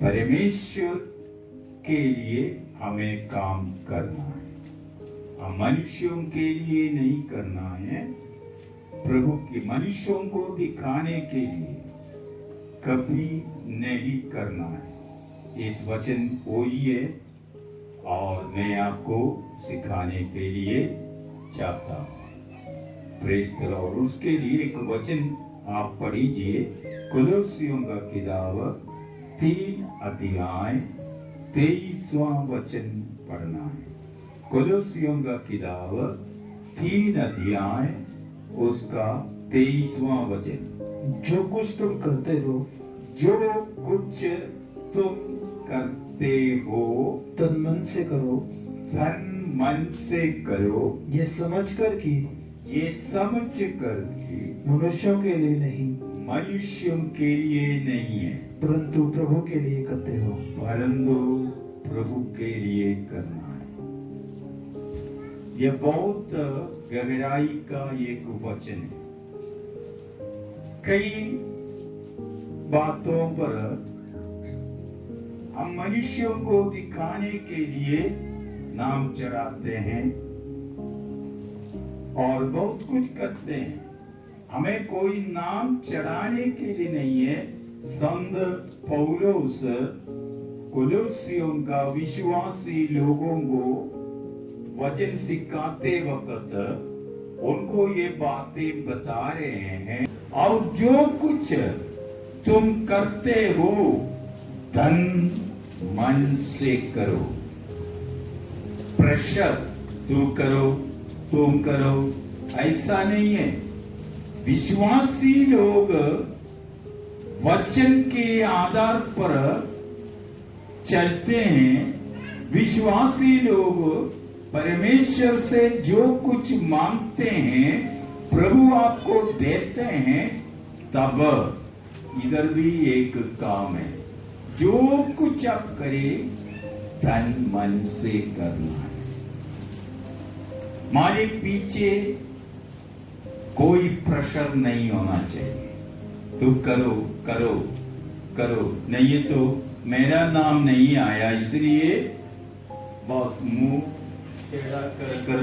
परमेश्वर के लिए हमें काम करना है, हम मनुष्यों के लिए नहीं करना है, प्रभु के मनुष्यों को दिखाने के लिए कभी नहीं करना है। इस वचन वही है और मैं आपको सिखाने के लिए चाहता हूँ। Praise the Lord. उसके लिए एक वचन आप पढ़िए, कोलोसियों का किताब 3 अध्याय 23वां वचन पढ़ना है। कोलोसियों का किताब 3 अध्याय उसका 23वां वचन। जो कुछ तुम करते हो, जो कुछ तुम करते हो तन मन से करो, धन मन से करो, ये समझकर कि ये समझ कर कि मनुष्यों के लिए नहीं, मनुष्यों के लिए नहीं है, परंतु प्रभु के लिए करते हो। परंतु प्रभु के लिए करना है। यह बहुत गहराई का एक वचन है। कई बातों पर हम मनुष्यों को दिखाने के लिए नाम चढ़ाते हैं और बहुत कुछ करते हैं। हमें कोई नाम चढ़ाने के लिए नहीं है। संत पौलुस कोलोसियों का विश्वासी लोगों को वचन सिखाते वक्त उनको ये बातें बता रहे हैं, और जो कुछ तुम करते हो धन मन से करो। प्रेशर तू करो, तुम करो, ऐसा नहीं है। विश्वासी लोग वचन के आधार पर चलते हैं। विश्वासी लोग परमेश्वर से जो कुछ मांगते हैं प्रभु आपको देते हैं। तब इधर भी एक काम है, जो कुछ आप करें धन मन से करना है। हमारे पीछे कोई प्रेशर नहीं होना चाहिए। तू करो करो करो, नहीं है तो मेरा नाम नहीं आया इसलिए बहुत मुंह टेढ़ा कर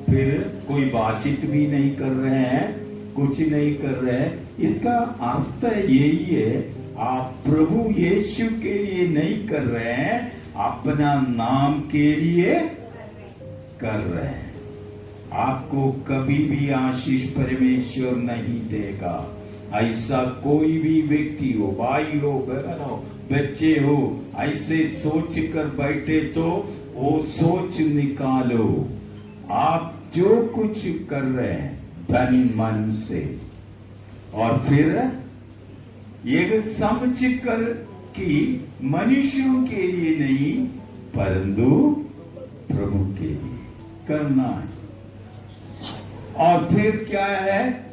फिर कोई बातचीत भी नहीं कर रहे हैं, कुछ नहीं कर रहे हैं। इसका अर्थ यही है, आप प्रभु यीशु के लिए नहीं कर रहे हैं, अपना नाम के लिए कर रहे हैं। आपको कभी भी आशीष परमेश्वर नहीं देगा। ऐसा कोई भी व्यक्ति हो, भाई हो, बहन हो, बच्चे हो, ऐसे सोच कर बैठे तो वो सोच निकालो। आप जो कुछ कर रहे हैं धन मन से, और फिर ये समझ कर कि मनुष्यों के लिए नहीं परंतु प्रभु के लिए करना है। और फिर क्या है,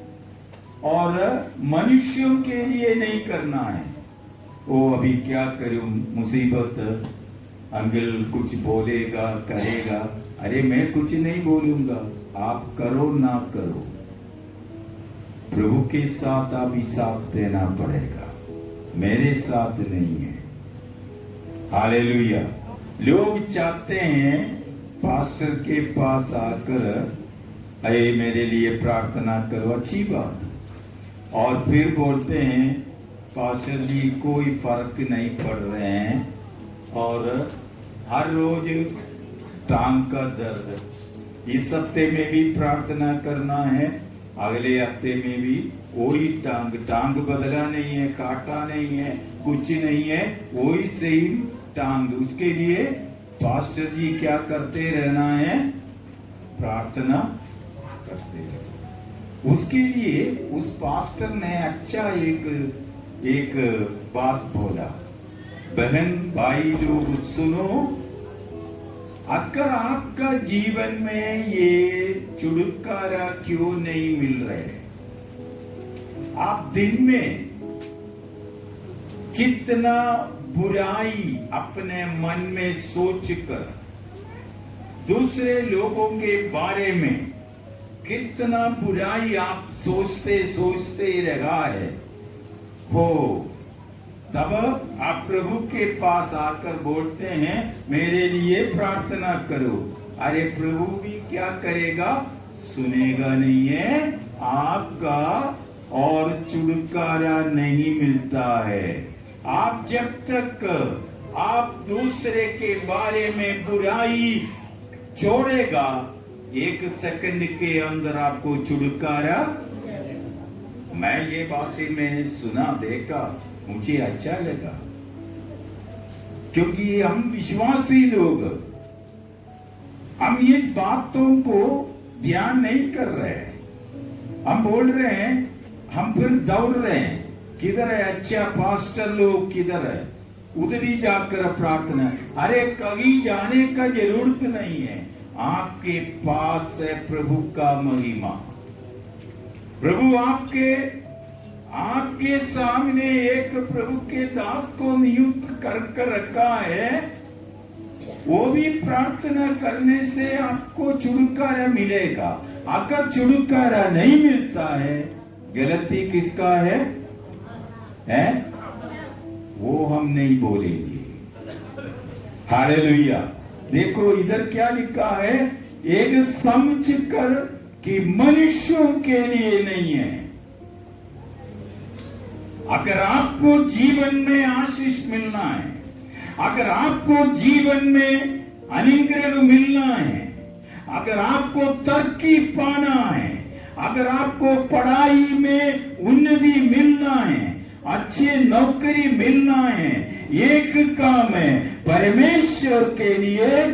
और मनुष्यों के लिए नहीं करना है। वो अभी क्या करूं, मुसीबत, अंकल कुछ बोलेगा करेगा, अरे मैं कुछ नहीं बोलूंगा, आप करो ना करो, प्रभु के साथ आप हिसाब देना पड़ेगा, मेरे साथ नहीं है। हालेलुया। लोग चाहते हैं पास्टर के पास आकर अरे मेरे लिए प्रार्थना करो, अच्छी बात, और फिर बोलते हैं पास्टर जी कोई फर्क नहीं पड़ रहे हैं, और हर रोज टांग का दर्द, इस हफ्ते में भी प्रार्थना करना है, अगले हफ्ते में भी वही टांग बदला नहीं है, काटा नहीं है, कुछ नहीं है, वही सेम टांग। उसके लिए पास्टर जी क्या करते रहना है, प्रार्थना करते रहना। उसके लिए उस पास्टर ने अच्छा एक बात बोला, बहन भाई लोग सुनो, अगर आपका जीवन में ये छुटकारा क्यों नहीं मिल रहे, आप दिन में कितना बुराई अपने मन में सोचकर दूसरे लोगों के बारे में कितना बुराई आप सोचते सोचते रहा है हो, तब आप प्रभु के पास आकर बोलते हैं मेरे लिए प्रार्थना करो। अरे प्रभु भी क्या करेगा? सुनेगा नहीं है आपका, और छुटकारा नहीं मिलता है। आप जब तक आप दूसरे के बारे में बुराई छोड़ेगा, एक सेकंड के अंदर आपको छुटकारा। मैं ये बातें मैंने सुना, देखा, मुझे अच्छा लगा, क्योंकि हम विश्वासी लोग, हम ये बातों को ध्यान नहीं कर रहे हैं। हम बोल रहे हैं, हम फिर दौड़ रहे हैं, किधर है अच्छा पास्टर लोग, किधर है, उधर ही जाकर प्रार्थना। अरे कहीं जाने का जरूरत नहीं है, आपके पास है प्रभु का महिमा। प्रभु आपके सामने एक प्रभु के दास को नियुक्त कर रखा है, वो भी प्रार्थना करने से आपको छुटकारा मिलेगा। अगर छुटकारा नहीं मिलता है, गलती किसका है? वो हम नहीं बोलेंगे। हालेलुया। देखो इधर क्या लिखा है, एक समझ कर कि मनुष्यों के लिए नहीं है। अगर आपको जीवन में आशीष मिलना है, अगर आपको जीवन में अनुग्रह मिलना है, अगर आपको तरक्की पाना है, अगर आपको पढ़ाई में उन्नति मिलना है, अच्छे नौकरी मिलना है, एक काम है, परमेश्वर के लिए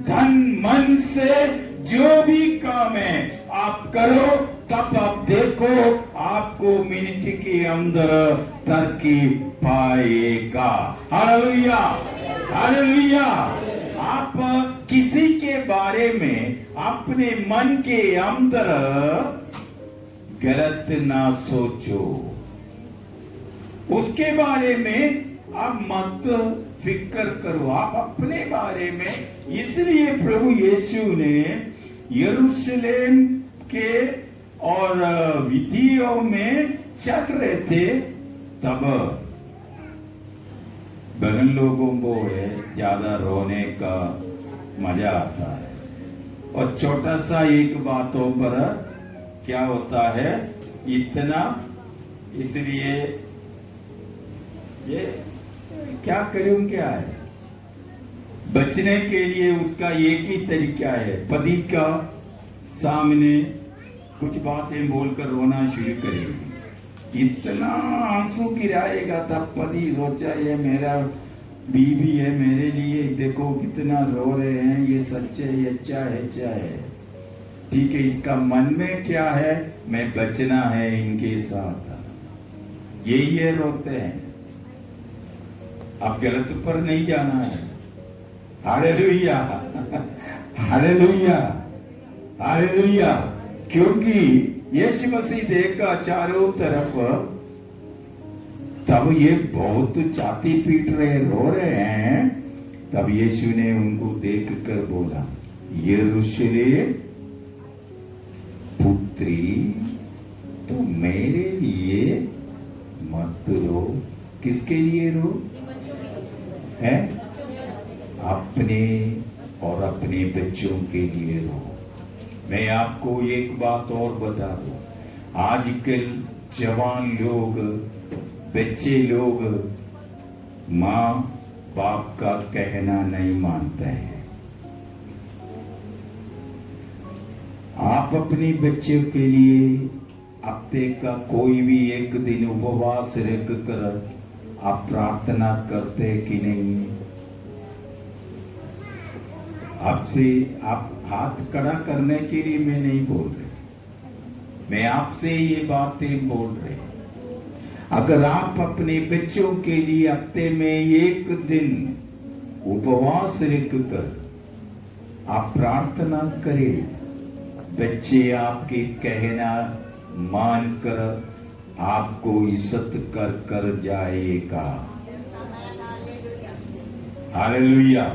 धन मन से जो भी काम है आप करो, तब आप देखो आपको मिनट के अंदर तरक्की पाएगा। Hallelujah, hallelujah. आप किसी के बारे में अपने मन के अंदर गलत ना सोचो, उसके बारे में आप मत फिक्र करो, आप अपने बारे में। इसलिए प्रभु यीशु ने यरूशलेम के और विधियों में चल रहे थे, तब बहन लोगों को ज्यादा रोने का मजा आता है, और छोटा सा एक बातों पर क्या होता है इतना। इसलिए ये क्या करूं, क्या है, बचने के लिए उसका एक ही तरीका है, पति का सामने कुछ बातें बोलकर रोना शुरू करेगी। इतना आंसू गिराएगा, तब पति सोचा ये मेरा बीवी है, मेरे लिए देखो कितना रो रहे हैं, ये सच्चे, ये अच्छा है, ठीक है, इसका मन में क्या है, मैं बचना है इनके साथ, यही है, रोते हैं। अब गलत पर नहीं जाना है। Hallelujah, hallelujah, hallelujah. क्योंकि यीशु मसीह देखा चारों तरफ, तब ये बहुत छाती पीट रहे, रो रहे हैं, तब यीशु ने उनको देखकर बोला, यरूशलेम पुत्री, तो मेरे लिए मत रो। किसके लिए रो है? अपने और अपने बच्चों के लिए रो। मैं आपको एक बात और बता दूं, आजकल जवान लोग, बच्चे लोग माँ बाप का कहना नहीं मानते हैं। आप अपने बच्चों के लिए हफ्ते का कोई भी एक दिन उपवास रख कर आप प्रार्थना करते कि नहीं? आपसे आप हाथ खड़ा करने के लिए मैं नहीं बोल रहे, मैं आपसे ये बातें बोल रहे। अगर आप अपने बच्चों के लिए हफ्ते में एक दिन उपवास रख कर आप प्रार्थना करें, बच्चे आपके कहना मानकर आपको इज्जत कर जाएगा। हालेलुया।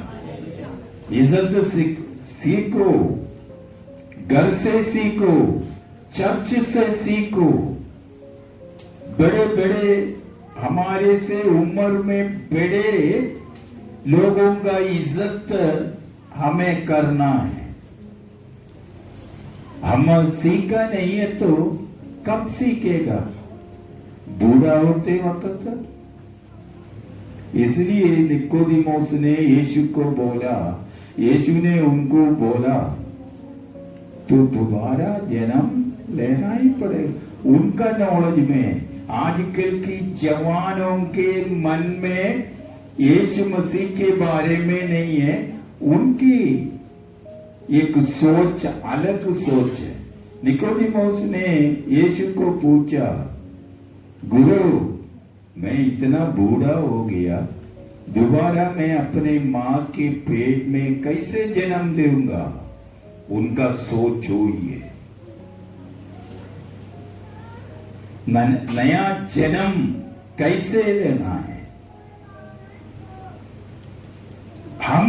इज्जत सीखो, घर से सीखो, चर्च से सीखो। बड़े बड़े हमारे से उम्र में बड़े लोगों का इज्जत हमें करना है। हम सीखा नहीं है तो कब सीखेगा? बूढ़ा होते वक्त। इसलिए निकोदेमुस ने यीशु को बोला, यीशु ने उनको बोला तो दोबारा जन्म लेना ही पड़ेगा। उनका नॉलेज में आजकल की जवानों के मन में यीशु मसीह के बारे में नहीं है। उनकी एक सोच अलग सोच है। निकोदेमुस ने यीशु को पूछा, गुरु मैं इतना बूढ़ा हो गया, दोबारा मैं अपने माँ के पेट में कैसे जन्म लूंगा? उनका सोच हुई है नया जन्म कैसे लेना है। हम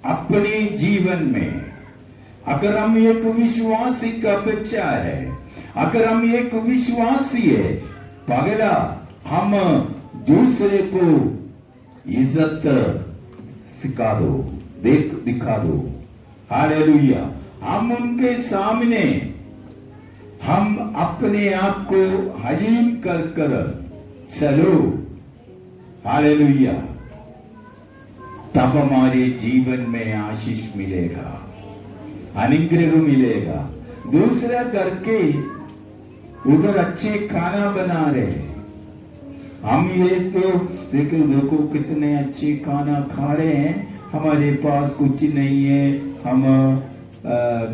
अपने जीवन में अगर हम एक विश्वासी का बच्चा है, अगर हम एक विश्वासी है, पगला हम दूसरे को इज्जत सिखा दो, दिखा दो। हालेलुया। हम उनके सामने हम अपने आप को हलीम कर चलो। हालेलुया। तब हमारे जीवन में आशीष मिलेगा, अनुग्रह मिलेगा। दूसरा करके उधर अच्छे खाना बना रहे, हम ये तो देखो कितने अच्छे खाना खा रहे हैं, हमारे पास कुछ नहीं है। हम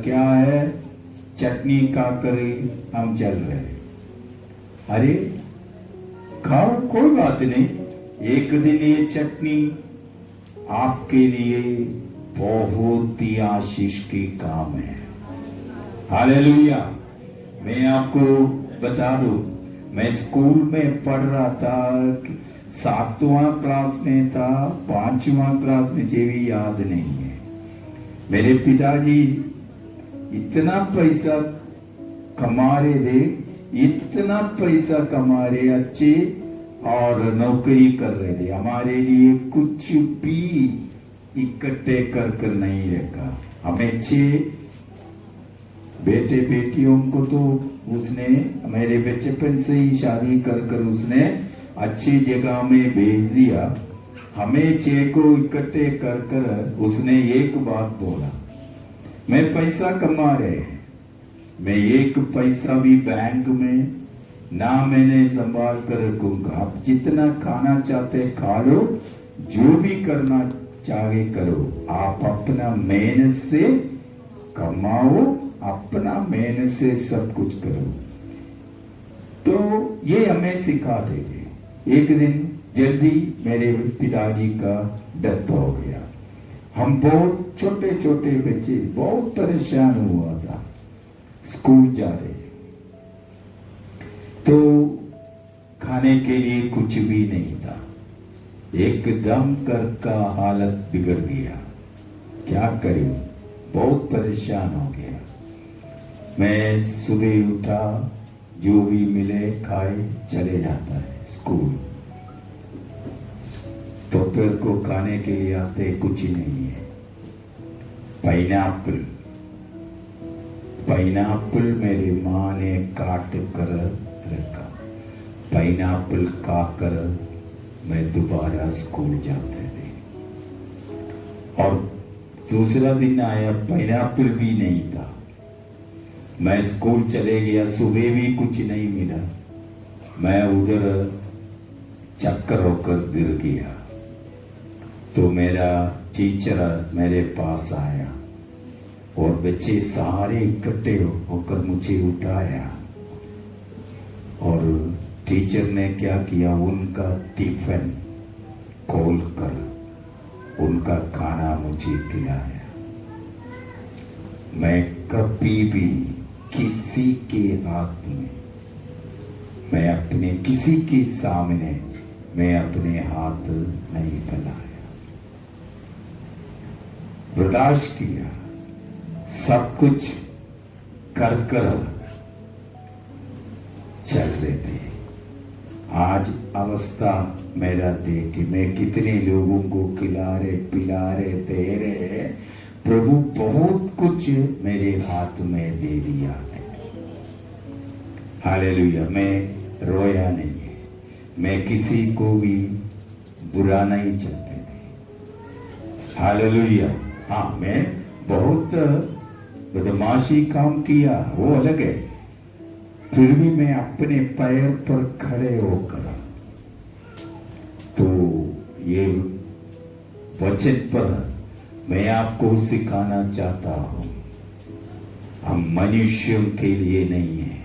क्या है, चटनी खाकर हम चल रहे। अरे खाओ, कोई बात नहीं। एक दिन ये चटनी आपके लिए बहुत ही आशीष की काम है। हालेलुया। मैं आपको बता दूं, मैं स्कूल में पढ़ रहा था, 7वां क्लास में था, 5वां क्लास में, मुझे भी याद नहीं है। मेरे पिताजी इतना पैसा कमा रहे थे, इतना पैसा कमा रहे, अच्छे और नौकरी कर रहे थे। हमारे लिए कुछ भी इकट्ठे कर नहीं रखा। हमें 6 बेटे बेटियों को तो उसने मेरे बचपन से ही शादी कर उसने अच्छी जगह में भेज दिया। हमें 6 को इकट्ठे कर उसने एक बात बोला, मैं पैसा कमा रहे, मैं एक पैसा भी बैंक में ना मैंने संभाल कर रखूंगा। आप जितना खाना चाहते खा लो, जो भी करना चाहे करो, आप अपना मेहनत से कमाओ, अपना मेहनत से सब कुछ करो। तो ये हमें सिखा देंगे। एक दिन जल्दी मेरे पिताजी का डेथ हो गया। हम बहुत छोटे छोटे बच्चे, बहुत परेशान हुआ था, स्कूल जा रहे तो खाने के लिए कुछ भी नहीं था। एकदम घर का हालत बिगड़ गया, क्या करूं, बहुत परेशान हो गया। मैं सुबह उठा, जो भी मिले खाए, चले जाता है स्कूल। दोपहर को खाने के लिए आते, कुछ नहीं है। पाइनएप्पल मेरी माँ ने काट कर रखा। पाइनएप्पल खाकर मैं दोबारा स्कूल जाते थे। और दूसरा दिन आया, पाइनएप्पल भी नहीं था। मैं स्कूल चले गया, सुबह भी कुछ नहीं मिला। मैं उधर चक्कर होकर गिर गया। तो मेरा टीचर मेरे पास आया और बच्चे सारे इकट्ठे होकर मुझे उठाया। और टीचर ने क्या किया, उनका टिफिन खोल कर उनका खाना मुझे खिलाया। मैं कभी भी किसी के हाथ में, मैं अपने किसी के सामने मैं अपने हाथ नहीं फैलाया, बर्दाश्त किया, सब कुछ कर चल रहे थे। आज अवस्था मेरा देख के मैं कितने लोगों को खिला रहे पिला रहे दे रहे, प्रभु बहुत कुछ मेरे हाथ में दे दिया है। हालेलुया। मैं रोया नहीं है, मैं किसी को भी बुरा नहीं चाहते थे। हालेलुया। हाँ, मैं बहुत बदमाशी काम किया, वो अलग है, फिर भी मैं अपने पैर पर खड़े होकर, तो ये वचन पर मैं आपको सिखाना चाहता हूं, हम मनुष्यों के लिए नहीं है,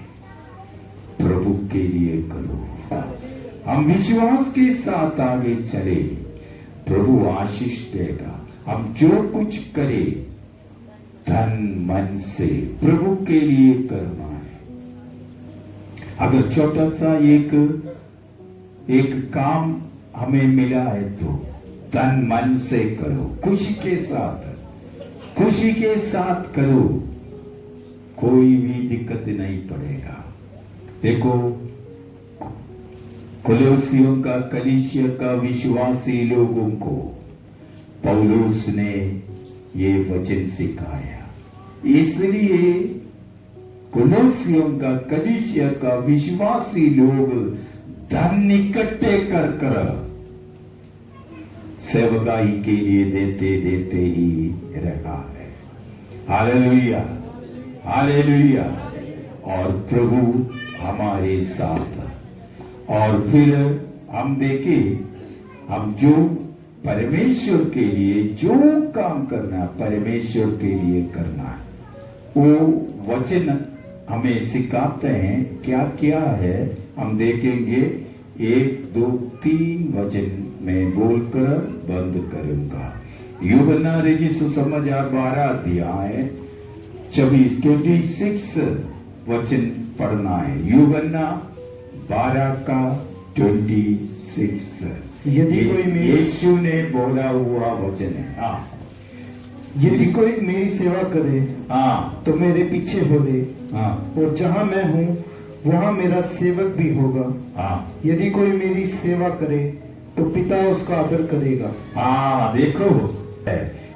प्रभु के लिए करो। हम विश्वास के साथ आगे चले, प्रभु आशीष देगा। हम जो कुछ करें धन मन से प्रभु के लिए करना है। अगर छोटा सा एक काम हमें मिला है तो तन मन से करो, खुशी के साथ करो, कोई भी दिक्कत नहीं पड़ेगा। देखो, कोलोसियों का कलीसिया का विश्वासी लोगों को पौलुस ने ये वचन सिखाया, इसलिए कोलोसियों का कलीसिया का विश्वासी लोग धन इकट्ठे कर सेवकाई के लिए देते ही रहा है। Hallelujah, hallelujah. और प्रभु हमारे साथ, और फिर हम देखें, हम जो परमेश्वर के लिए जो काम करना परमेश्वर के लिए करना है, वो वचन हमें सिखाते हैं। क्या क्या है हम देखेंगे, 1 2 3 वचन मैं बोलकर बंद करूंगा। यूहन्ना रचित सुसमाचार 12 अध्याय 26 वचन पढ़ना है। यूहन्ना 12 का 26। यदि कोई यीशु ने बोला हुआ वचन है। हाँ, यदि कोई मेरी सेवा करे हाँ, तो मेरे पीछे हो ले, हाँ, और जहां मैं हूं वहां मेरा सेवक भी होगा। हाँ, यदि कोई मेरी सेवा करे तो पिता उसका आदर करेगा। हाँ, देखो,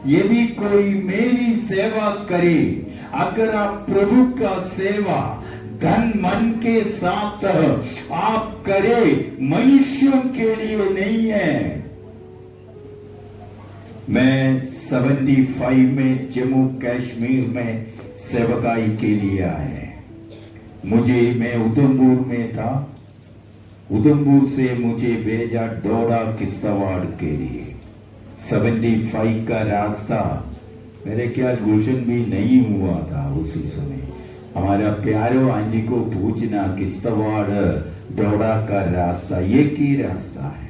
यदि कोई मेरी सेवा करे, अगर आप प्रभु का सेवा धन मन के साथ आप करें, मनुष्यों के लिए नहीं है। मैं 75 में जम्मू कश्मीर में सेवकाई के लिए आए। मैं उधमपुर में था, उधमपुर से मुझे भेजा डोडा किश्तवाड़ के लिए। 75 का रास्ता मेरे ख्याल गुलशन भी नहीं हुआ था उसी समय। हमारा प्यारो आंटी को पूछना, किश्तवाड़ डोडा का रास्ता एक ही रास्ता है।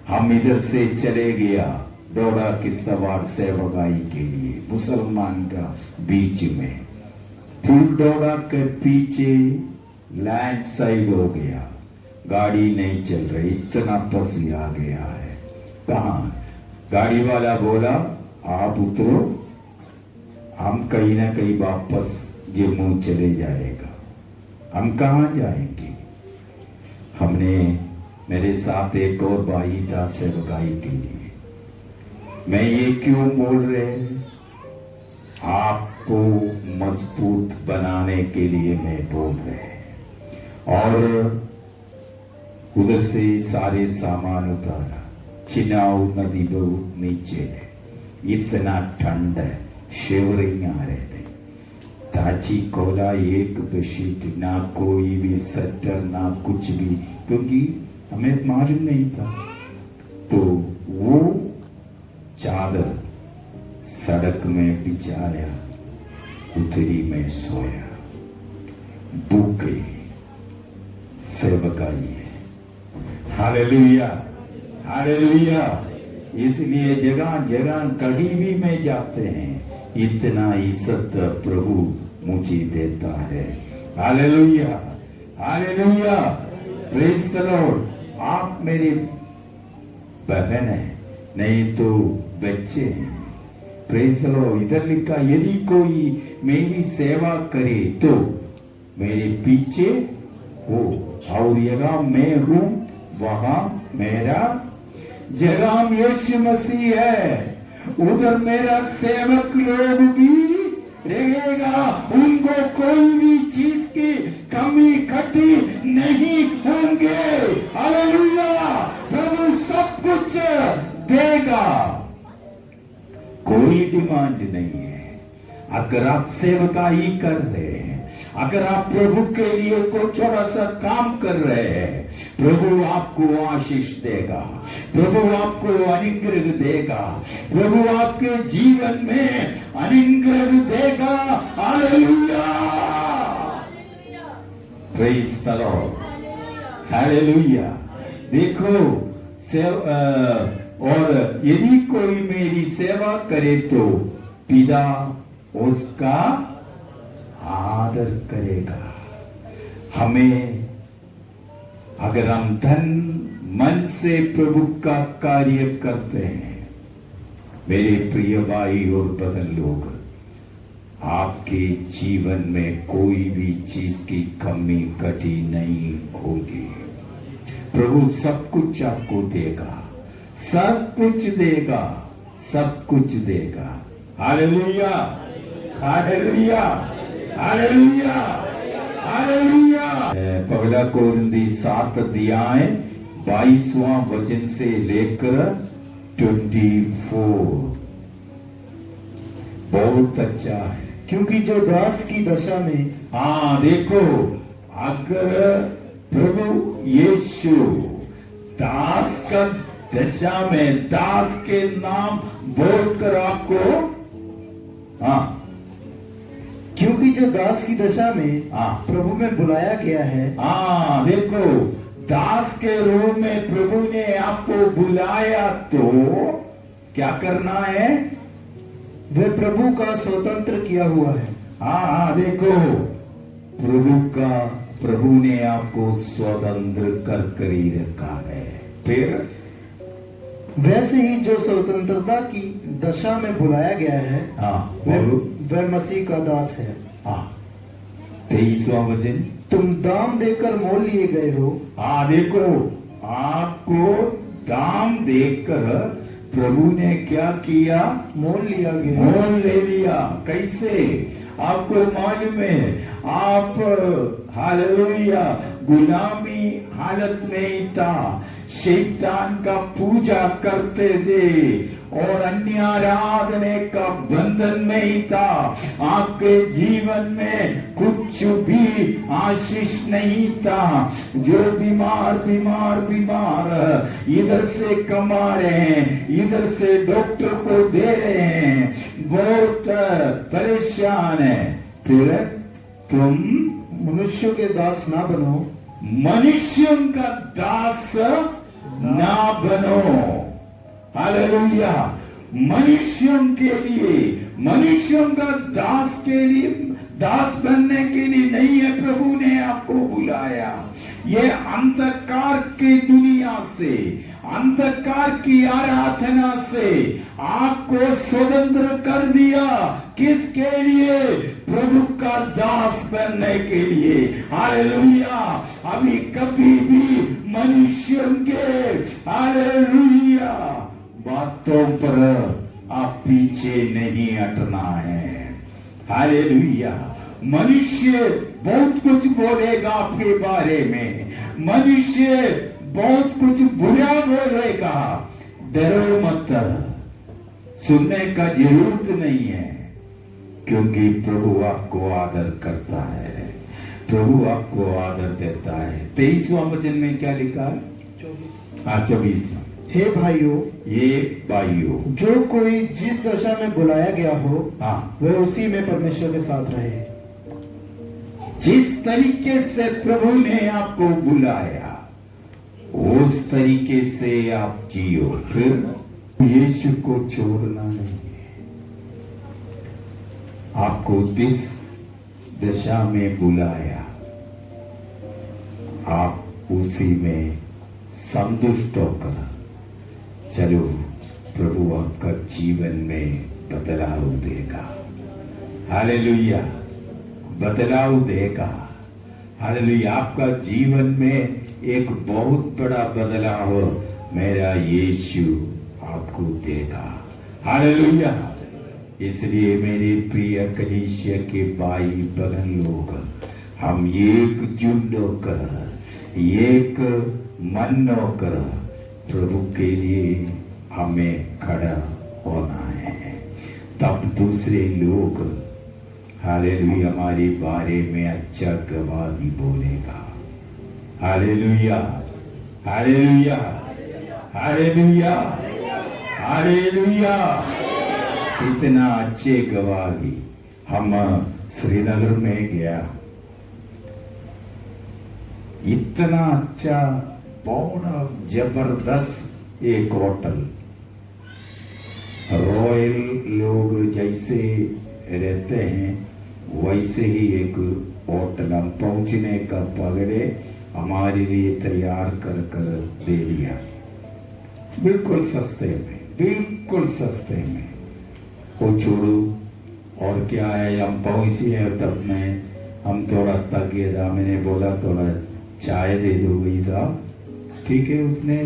हम इधर से चले गया डोडा किश्तवाड़ सेवकाई के लिए, मुसलमान का बीच में। फुल डोडा के पीछे लैंड साइड हो गया, गाड़ी नहीं चल रही, इतना पसी आ गया है। कहा गाड़ी वाला बोला, आप उतरो, हम कहीं ना कहीं वापस जम्मू चले जाएगा। हम कहाँ जाएंगे? हमने, मेरे साथ एक और भाई था सेवकाई के लिए। मैं ये क्यों बोल रहे हैं? आपको मजबूत बनाने के लिए मैं बोल रहे हैं। और उधर से सारे सामान उतारा। चिनाव नदी बहुत नीचे है, इतना ठंड है, शिवरिंग आ रहे थे। ताची खोला, एक बेडशीट, ना कोई भी स्वेटर ना कुछ भी, क्योंकि हमें मालूम नहीं था। तो वो चादर सड़क में बिछाया, उतरी में सोया। भूखे सेवकाई है। Hallelujah, hallelujah. इसलिए जगह जगह कहीं भी में जाते हैं, इतना इज्जत प्रभु मुझे देता है। Hallelujah, hallelujah, praise the Lord. आप मेरी बहन है, नहीं तो बच्चे हैं। Praise the Lord. इधर लिखा, यदि कोई मेरी सेवा करे तो मेरे पीछे हो, और यहां मैं हूं वहां मेरा जगह यीशु मसीह है, उधर मेरा सेवक लोग भी रहेगा, उनको कोई भी चीज की कमी घटी नहीं होंगे। हालेलुया, प्रभु सब कुछ देगा, कोई डिमांड नहीं है। अगर आप सेवकाई कर रहे हैं, अगर आप प्रभु के लिए कोई थोड़ा सा काम कर रहे हैं, प्रभु आपको आशीष देगा, प्रभु आपको अनुग्रह देगा, प्रभु आपके जीवन में अनुग्रह देगा। Hallelujah, praise the Lord, hallelujah. देखो और यदि कोई मेरी सेवा करे तो पिता उसका आदर करेगा। हमें अगर हम धन मन से प्रभु का कार्य करते हैं, मेरे प्रिय भाई और बहन लोग, आपके जीवन में कोई भी चीज की कमी घटी नहीं होगी। प्रभु सब कुछ आपको देगा, सब कुछ देगा, सब कुछ देगा। Hallelujah, hallelujah, hallelujah, hallelujah. पहला कोरिन्थी 7 अध्याय 22वां वचन से लेकर 24 बहुत अच्छा है। क्योंकि जो दास की दशा में, हाँ देखो, अगर प्रभु यीशु दास का दशा में, दास के नाम बोलकर आपको, हाँ, क्योंकि जो दास की दशा में हाँ, प्रभु में बुलाया गया है, हाँ देखो, दास के रूप में प्रभु ने आपको बुलाया तो क्या करना है? वह प्रभु का स्वतंत्र किया हुआ है। हाँ देखो, प्रभु ने आपको स्वतंत्र कर ही रखा है। फिर वैसे ही जो स्वतंत्रता की दशा में बुलाया गया है, हाँ, वह मसीह का दास है। हाँ, 23वां वचन, तुम दाम देकर मोल लिए गए हो। हाँ देखो, आपको दाम देकर प्रभु ने क्या किया? मोल लिया गया, मोल ले लिया। कैसे? आपको मालूम है, आप हालेलुया गुलामी हालत में ही था, शैतान का पूजा करते थे और अन्य आराधने का बंधन में ही था। आपके जीवन में कुछ भी आशीष नहीं था। जो बीमार इधर से कमा रहे हैं, इधर से डॉक्टर को दे रहे हैं, बहुत परेशान है। फिर तुम मनुष्यों के दास ना बनो, मनुष्यों का दास ना बनो। हालेलुया, मनुष्यों के लिए, मनुष्यों का दास के लिए, दास बनने के लिए नहीं है प्रभु ने आपको बुलाया। ये अंधकार की दुनिया से, अंधकार की आराधना से आपको स्वतंत्र कर दिया। किसके लिए? प्रभु का दास बनने के लिए। हालेलुया, अभी कभी भी मनुष्यों के हालेलुया बातों पर आप पीछे नहीं हटना है। हालेलुया, मनुष्य बहुत कुछ बोलेगा आपके बारे में, मनुष्य बहुत कुछ बुरा बोलेगा, डरो मत, सुनने का जरूरत नहीं है, क्योंकि प्रभु आपको आदर करता है, प्रभु आपको आदर देता है। 23वां वचन में क्या लिखा है? 24वां, हे भाइयों, ये भाइयों, जो कोई जिस दशा में बुलाया गया हो, हाँ, वह उसी में परमेश्वर के साथ रहे। जिस तरीके से प्रभु ने आपको बुलाया उस तरीके से आप जियो। फिर यीशु को छोड़ना नहीं है। आपको जिस दशा में बुलाया आप उसी में संतुष्ट होकर चलो, प्रभु आपका जीवन में बदलाव देगा। हालेलुया, बदलाव देगा। हालेलुया, आपका जीवन में एक बहुत बड़ा बदलाव मेरा यीशु आपको देगा। हालेलुया। इसलिए मेरे प्रिय कलीसिया के भाई बहन लोग, हम एकजुट होकर एक मन होकर प्रभु के लिए हमें खड़ा होना है। तब दूसरे लोग हालेलुया हमारे बारे में अच्छा गवाही बोलेगा। Hallelujah, hallelujah, hallelujah, hallelujah. कितना अच्छे गवाही। हम श्रीनगर में गया, इतना अच्छा बहुत जबरदस्त एक होटल, रॉयल लोग जैसे रहते हैं वैसे ही एक होटल हम पहुंचने का पहले हमारे लिए तैयार कर कर दे दिया, बिल्कुल सस्ते में, बिल्कुल सस्ते में। वो छोड़ो और क्या है, हम पहुंचे हैं तब में हम थोड़ा थक गया था। मैंने बोला थोड़ा चाय दे दो भाई साहब। ठीक है, उसने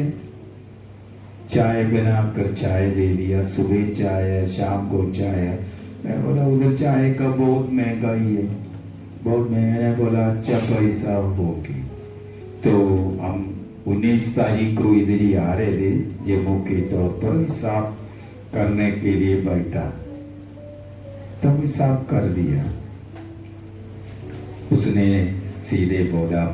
चाय बनाकर चाय दे दिया। सुबह चाय है, शाम को चाय है। मैं बोला उधर चाय का बहुत महंगाई है, बहुत महंगा। मैंने बोला अच्छा पैसा होगी। तो हम 19 तारीख को इधर ही आ रहे थे जम्मू के तौर पर हिसाब करने के लिए बैठा, तब हिसाब कर दिया। उसने सीधे बोला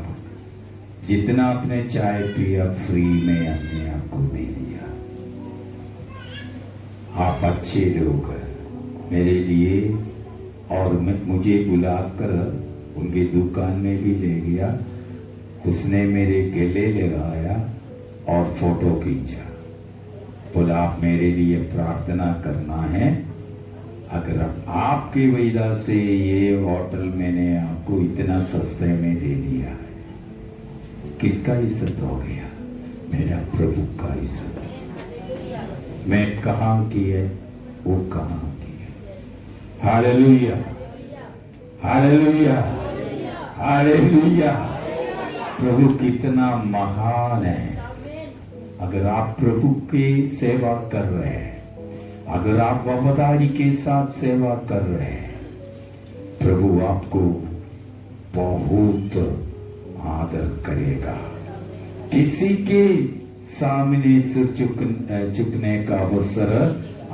जितना आपने चाय पिया फ्री में हमने आपको दे दिया। आप अच्छे लोग हैं मेरे लिए। और मुझे बुलाकर उनकी दुकान में भी ले गया। उसने मेरे गले लगाया और फोटो खींचा। बोला आप मेरे लिए प्रार्थना करना है। अगर आपकी वजह से ये होटल मैंने आपको इतना सस्ते में दे दिया है, किसका इज्जत हो गया? मेरा प्रभु का इज्जत। मैं कहाँ की है, वो कहाँ की है। Hallelujah, hallelujah, hallelujah. प्रभु कितना महान है। अगर आप प्रभु की सेवा कर रहे हैं, अगर आप वफादारी के साथ सेवा कर रहे हैं, प्रभु आपको बहुत आदर करेगा। किसी के सामने सिर झुकने का अवसर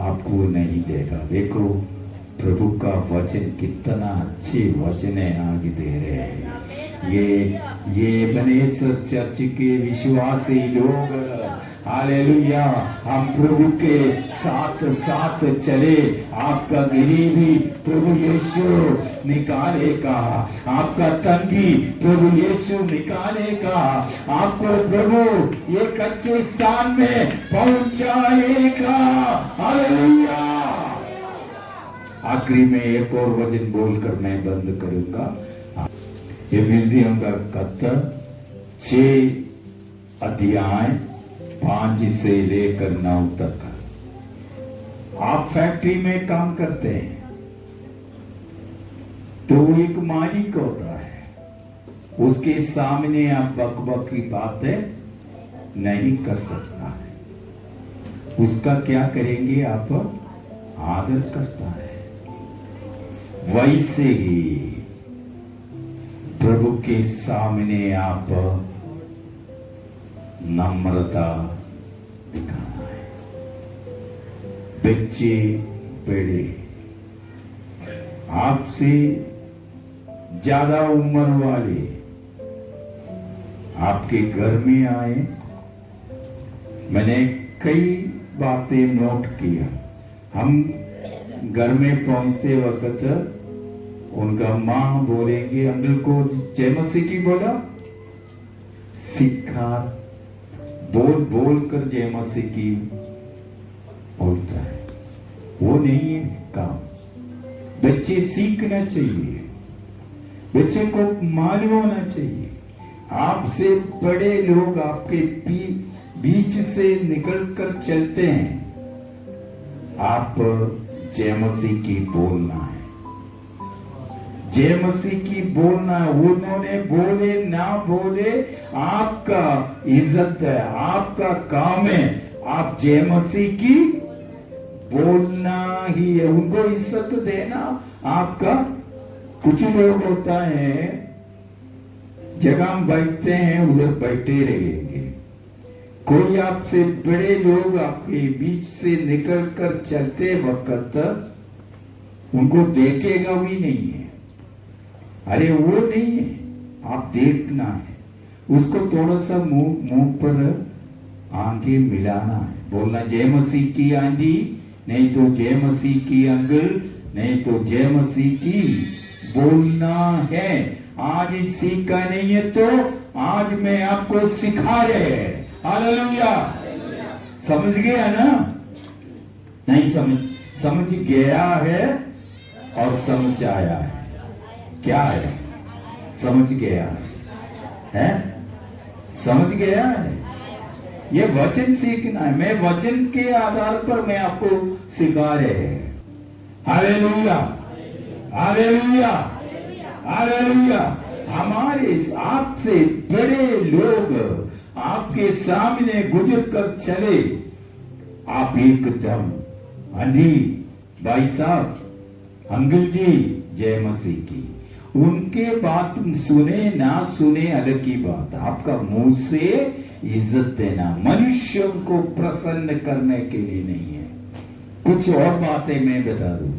आपको नहीं देगा। देखो प्रभु का वचन कितना अच्छे वचन है आज दे रहे हैं। ये बनेश्वर चर्च के विश्वासी लोग, हालेलुया, हम प्रभु के साथ साथ चले। आपका गरीबी प्रभु यीशु निकालेगा, आपका तंगी प्रभु यीशु निकालेगा, आपको प्रभु एक अच्छे स्थान में पहुंचाएगा। हालेलुया। आखिरी में एक और वचन बोलकर मैं बंद करूंगा। एफिसियों का पत्र 6 अध्याय 5 से लेकर 9 तक। आप फैक्ट्री में काम करते हैं तो एक मालिक होता है, उसके सामने आप बकबक की बातें नहीं कर सकता है। उसका क्या करेंगे आप? आदर करता है। वैसे ही प्रभु के सामने आप नम्रता दिखाना है। बच्चे बड़े आपसे ज्यादा उम्र वाले आपके घर में आए, मैंने कई बातें नोट किया। हम घर में पहुंचते वक्त उनका माँ बोलेंगे अंकल को जय मसीह की बोला, सिखा बोल बोल कर जय मसीह की बोलता है। वो नहीं है काम। बच्चे सीखना चाहिए, बच्चे को मालूम होना चाहिए। आपसे बड़े लोग आपके बीच से निकल कर चलते हैं, आप जय मसीह की बोलना है। जय मसीह की बोलना, उन्होंने बोले ना बोले आपका इज्जत है, आपका काम है, आप जय मसीह की बोलना ही है, उनको इज्जत देना आपका। कुछ लोग होता है जगह हम बैठते हैं उधर बैठे रहेंगे, कोई आपसे बड़े लोग आपके बीच से निकल कर चलते वक्त उनको देखेगा भी नहीं है, अरे वो नहीं है, आप देखना है उसको, थोड़ा सा मुंह पर आंखें मिलाना है, बोलना जय मसीह की आंटी, नहीं तो जय मसीह की अंकल, नहीं तो जय मसीह की बोलना है। आज सीखा नहीं है तो आज मैं आपको सिखा रहे हैं। हालेलुया। समझ गया ना? नहीं समझ गया है और समझ आया है। क्या है? समझ गया है, समझ गया है। ये वचन सीखना है, मैं वचन के आधार पर मैं आपको सिखा रहे हैं। Hallelujah, hallelujah, hallelujah. हमारे आपसे बड़े लोग आपके सामने गुजर कर चले, आप एकदम अंधी भाई साहब, अंकल जी जय मसीह की, उनके बात सुने ना सुने अलग की बात, आपका मुंह से इज्जत देना मनुष्यों को प्रसन्न करने के लिए नहीं है। कुछ और बातें मैं बता दूं,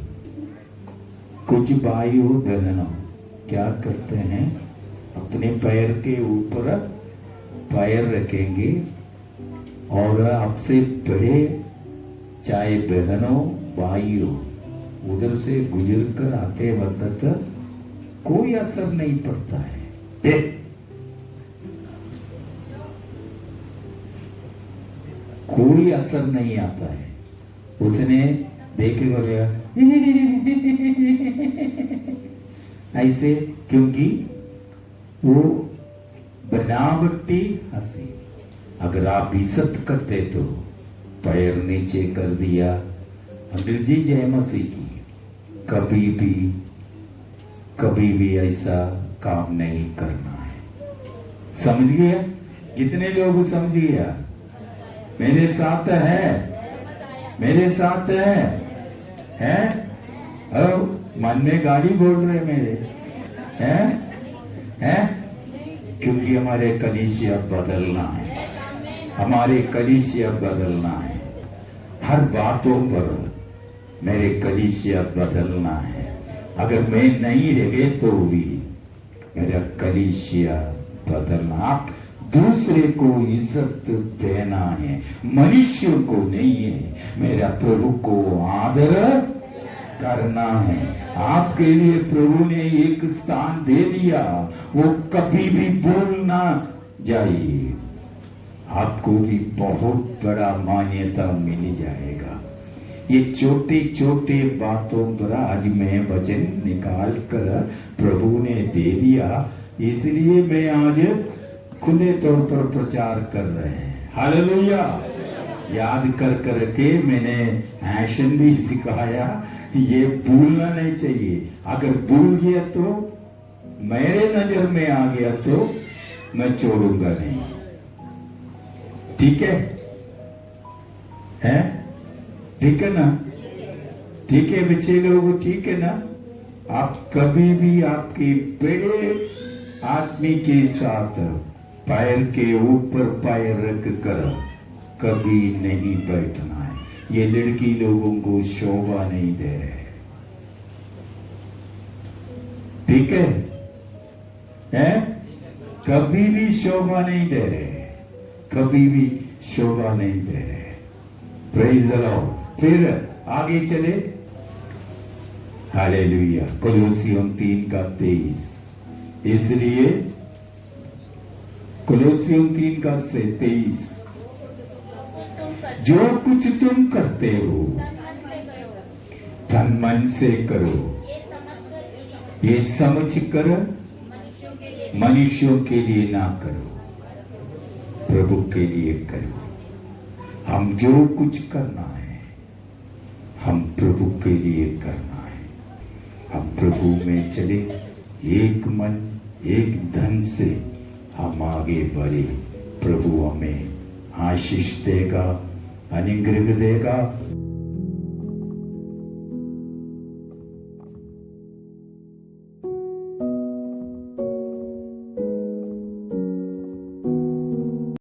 कुछ भाइयों बहनों क्या करते हैं, अपने पैर के ऊपर पैर रखेंगे और आपसे बड़े चाहे बहनों भाइयों उधर से गुजर कर आते वक्त कोई असर नहीं पड़ता है। कोई असर नहीं आता है, उसने देखे बोलेगा ऐसे, क्योंकि वो बनावटी हंसी। अगर आप इज्जत करते तो पैर नीचे कर दिया, अंकल जी जय मसीह की, कभी भी ऐसा काम नहीं करना है। समझ गया? कितने लोग समझ गया? मेरे साथ है, मेरे साथ है? मन में गाली बोल रहे मेरे हैं? क्योंकि हमारे कलीसिया बदलना है, हमारे कलीसिया बदलना है, हर बातों पर मेरे कलीसिया बदलना है। अगर मैं नहीं रहे तो भी मेरा कलीसिया बदलना। आप दूसरे को इज्जत देना है, मनुष्यों को नहीं है, मेरा प्रभु को आदर करना है। आपके लिए प्रभु ने एक स्थान दे दिया, वो कभी भी भूल ना जाइए, आपको भी बहुत बड़ा मान्यता मिल जाएगा। ये छोटे छोटे बातों पर आज मैं वचन निकाल कर प्रभु ने दे दिया, इसलिए मैं आज खुले तौर पर प्रचार कर रहे हैं। हालेलुया। याद कर करके मैंने एक्शन भी सिखाया, ये भूलना नहीं चाहिए। अगर भूल गया तो, मेरे नजर में आ गया तो मैं छोड़ूंगा नहीं। ठीक है? ठीक है ना? ठीक है बच्चे लोग, ठीक है ना? आप कभी भी आपके बड़े आदमी के साथ पैर के ऊपर पैर रख कर कभी नहीं बैठना है। ये लड़की लोगों को शोभा नहीं दे रहे। ठीक है? कभी भी शोभा नहीं दे रहे, कभी भी शोभा नहीं दे रहे। Praise the Lord. फिर आगे चले। हालेलुया। कोलोसियों 3:23। इसलिए कोलोसियों 3:23, जो कुछ तुम करते हो तन मन से करो, ये समझ कर मनुष्यों के लिए ना करो, प्रभु के लिए करो। हम जो कुछ करना है हम प्रभु के लिए करना है। हम प्रभु में चले। एक मन एक धन से हम आगे बढ़े। प्रभु हमें आशीष देगा, अनुग्रह देगा,